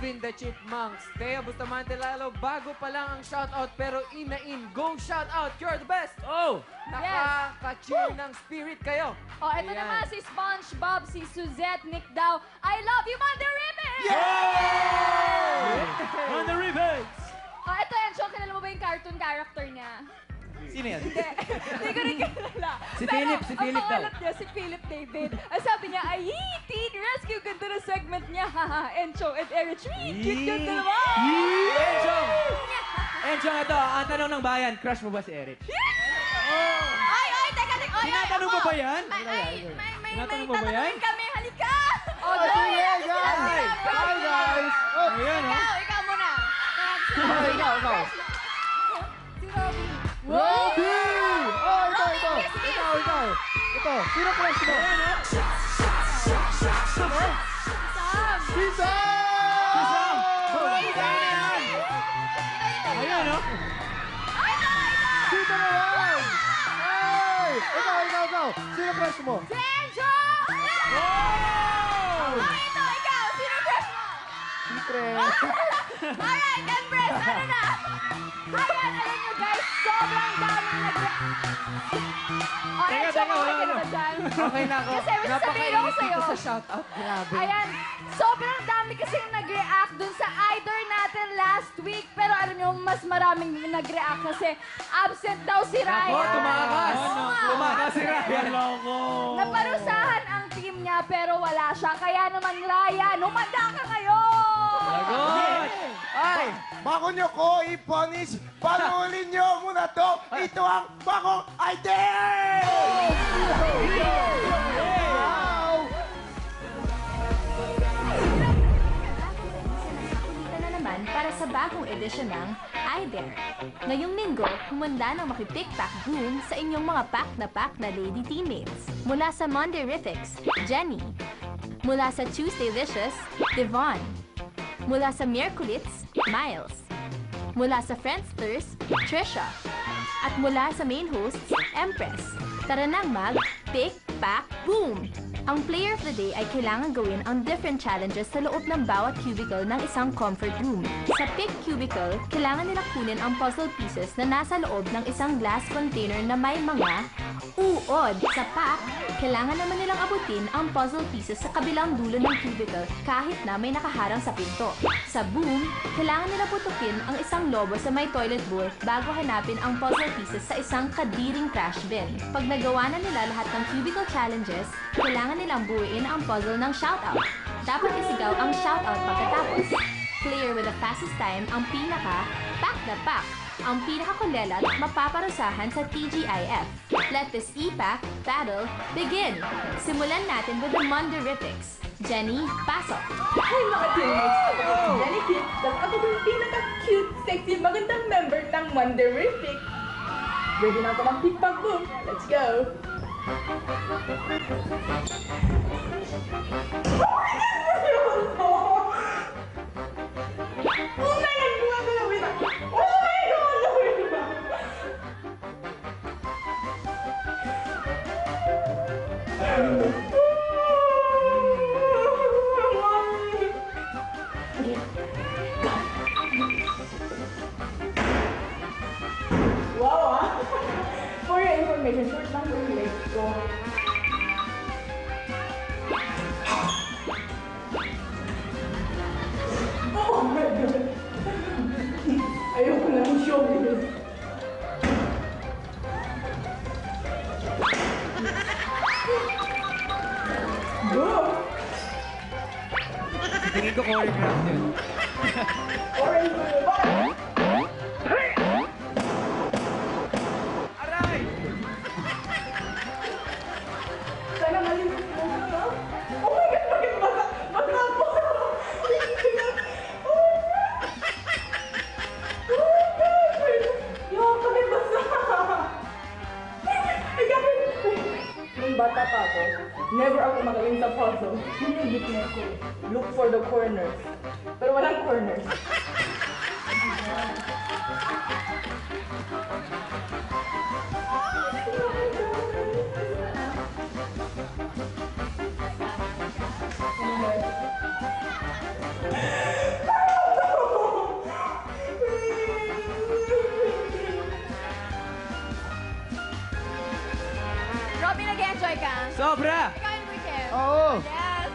Alvin the Chipmunks, Thea Bustamante Lalo, bago pa lang ang shoutout pero in go shoutout, you're the best! Oh! Nakaka-chill ng spirit kayo. Oh, ito Ayan. naman si SpongeBob, si Suzette, Nick Dow. I love you, Mother Ribbon! On the Rivets! Oh, ito, Encho, kilala mo ba yung cartoon character niya? Sino yan? Hindi ko rin kilala. Si Pero Philip daw. ang pangalan niya, si Philip David. Ang sabi niya, ay, Teen Rescue, ganda na segment niya. Haha, Encho and Erich. Cute dalawa! Enchong! Enchong, ito, ang tanong ng bayan, crush mo ba si Eric? Ay, teka. Tinatanong mo ba yan? May Tinatanong mo ba yan? tatanungin kami, halika! Oh, Joey, guys! Hi, guys! Ayan, oh. Ikaw muna. Ikaw. Si Robby. Robby! Oh, ikaw. Ito, sino crush mo? Sam! Si Sam! Ayan, oh. Dito naman! Hey! Ikaw. Sino crush mo? Si Enjo! Ikaw! Sino crush mo? Si Tre. Alright, Empress, ano na? Ayan, alam nyo guys, sobrang daming Oh, Teka, Enjo, wala okay ka na. na dyan? Okay na ako. Kasi may sasabihin ako sa'yo. Napakainit ko sa shoutout. Grabe. Ayan, sobrang dami kasing nag-react dun sa idol natin last week. Pero alam nyo, mas maraming nag-react kasi absent daw si Ryan. Ako, tumakas. Oo nga. Tumakas si Ryan. Loko. Naparusahan ang team niya pero wala siya. Kaya naman, Ryan, umanda ka ngayon! Lagot! Ay! Bago nyo ko i-punish, panulin nyo muna to. Ito ang bagong idea! Dito na naman para sa bagong edisyon ng iDare. Ngayong linggo, humanda ng makipick-pack boom sa inyong mga pack na lady teammates. Mula sa Monderifics, Jenny. Mula sa Tuesdaylicious, Devon. Mula sa Miraculits, Miles. Mula sa Friendsters, Trisha. At mula sa main hosts, Empress. Tara nang pick, pack, boom! Ang player of the day ay kailangan gawin ang different challenges sa loob ng bawat cubicle ng isang comfort room. Sa pick cubicle, kailangan nila kunin ang puzzle pieces na nasa loob ng isang glass container na may mga uod. Sa pack, kailangan naman nilang abutin ang puzzle pieces sa kabilang dulo ng cubicle kahit na may nakaharang sa pinto. Sa boom, kailangan nila putukin ang isang lobo sa may toilet bowl bago hanapin ang puzzle pieces sa isang kadiring trash bin. Pag nagawa na nila lahat ng cubicle challenges, kailangan nilang buuin ang puzzle ng shoutout. Dapat isigaw ang shoutout pagkatapos. Player with the fastest time ang pack the pack. Ang pinakakulelat mapaparusahan sa TGIF. Let this e-pack battle begin! Simulan natin with the Monderifics. Jenny, pasok! Hi mga teammates! Ako si Jenny Kit. Ako yung pinaka-cute, sexy, magandang member ng Monderific. Ready na ako mag-pick-pack boom. Let's go! Oh my God! Buwan na lang! Oh my Wow, ah! For your information, short lang yung legs ko. Oh my God! Ayoko na ng showbiz. Go! Tingin ko choreographed yun. Orange ko ba? Aray! Sana malinis mo na. Oh my God! Bakit basa? Basa po! Oh my God! Yo, bakit basa? Ay, bakit? Nung bata pa ako, never ako magaling sa puzzle. Yun yung weakness ko. Look for the corners. Pero walang corners. enjoy ka? Sobra! Ikaw, Enrique. Oo. Yes.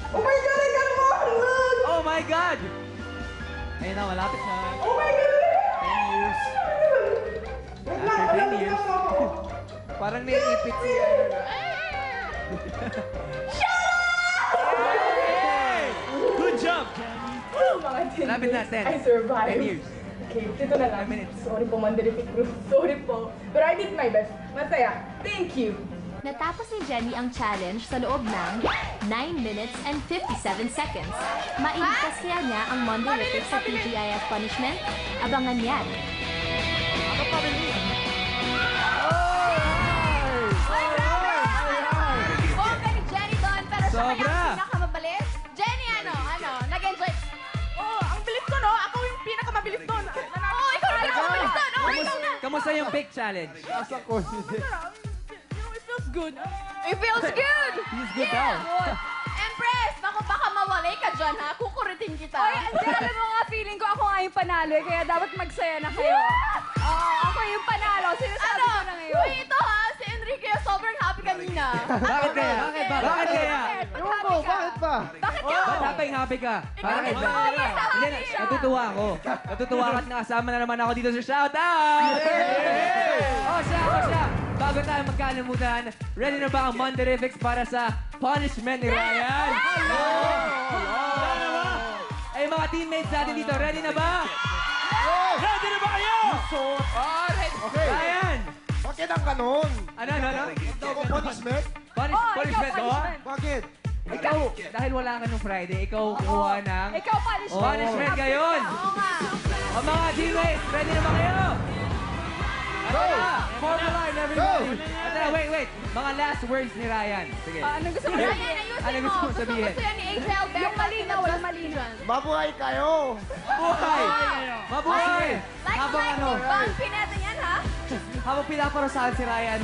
Oh my God, I got one! Look! Oh my God! Ayun na, malapit na. Oh my God! 10 years. After 10 years. Parang naiipit siya. Good job! Mga 10 Malapit na, 10. I survived. 10 years. Okay, ito na lang. 5 minutes. Sorry po, Mandirific Group. Sorry po. Pero I did my best. Masaya. Thank you. Natapos ni Jenny ang challenge sa loob ng 9 minutes and 57 seconds. Mailigtas kaya niya ang Mondorific sa TGIF punishment? Abangan yan. Bongga ni Jenny doon, pero siya kaya Sobra. ang pinakamabilis? Jenny, ano? Nag-enjoy? Oh, ang bilis ko, no? Ako yung pinakamabilis doon. Oo, ikaw na pinakamabilis doon. Oo, ikaw na. Kamusta yung pick challenge? Nasa confident. It feels good. It feels good. Feels good daw. Good. Empress, naku, baka mawalay ka dyan, ha? Kukuritin kita. Oy, hindi, alam mo nga, feeling ko ako nga yung panalo, eh, kaya dapat magsaya na kayo. Oo, ako yung panalo. Sinasabi ko na ngayon. Uy, ito ha, si Enrique sobrang happy kanina. Bakit kaya? Bakit kaya? Ewan ko, bakit ba? Bakit ka? Ba't dapat happy ka? Bakit ba? Hindi, natutuwa ako. Natutuwa ka at nakasama na naman ako dito sa shoutout! Oh, siya. Bago tayo magkalimutan, ready na ba ang Mondorifics para sa punishment ni Ryan? Ay, mga teammates natin dito, ready na ba? Ready na ba kayo? Okay. Ryan! Bakit ang ganon? Ano? Ako punishment? Punishment ikaw, ko? punishment. Bakit? Ikaw, dahil wala ka nung Friday, ikaw kuha ng Ikaw, punishment. punishment ngayon. Oo nga. O mga teammates, ready na ba kayo? Go! Formula line, everybody! Ito na, wait. Mga last words ni Ryan. Sige. Anong gusto mo Ryan, sabihin? ayusin Ano mo. gusto mong sabihin? Gusto yan ni Angel. Yung malinaw, walang malinaw. Mabuhay kayo! Mabuhay! Mabuhay! Like Habang ano, bang pineta yan, ha? habang pinaparusahan si Ryan,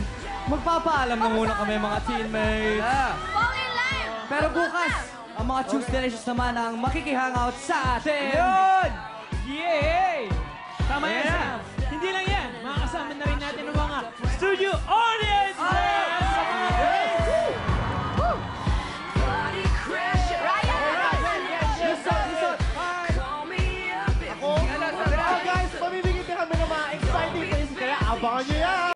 magpapaalam na muna kami mga teammates. Fall in line. Pero bukas, ang mga Choose Delicious naman ang makikihangout sa atin. Yun! Yay! Tama yan, Sam. Hindi lang yan. Makakasama na rin natin ang mga studio audience! Ako? Guys, pamimigit na kami ng mga exciting things, kaya abangan nyo yan!